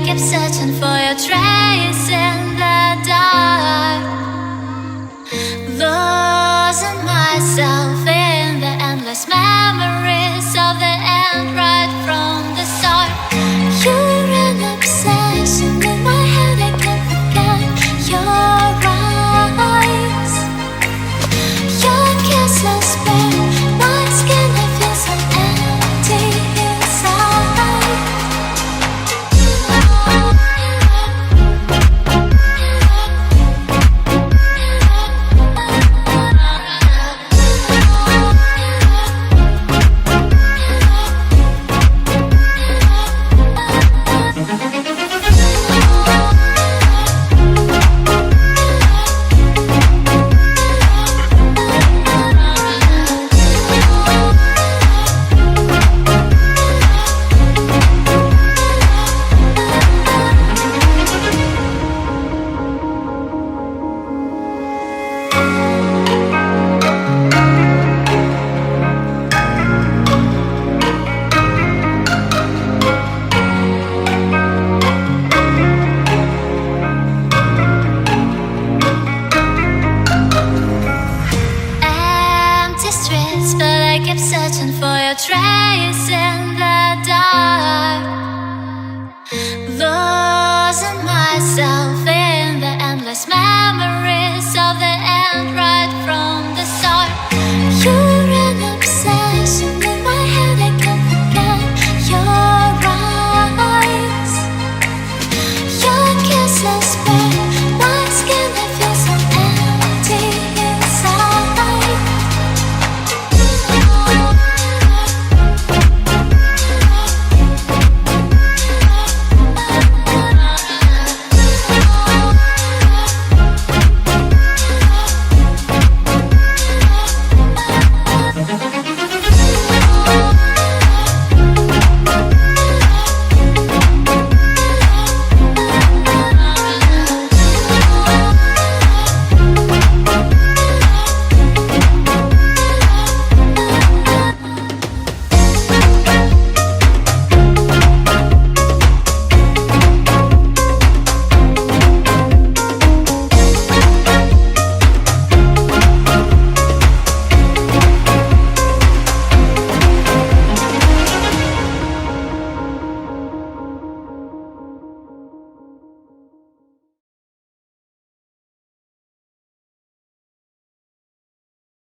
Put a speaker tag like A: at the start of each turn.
A: keep searching for your trace in the dark, losing myself in the endless memories of the end right from the start. You're an obsession in my head, I can't forget your eyes. Your kiss lost bare my skin, I feel so empty inside. Empty streets, but I keep searching for your trace in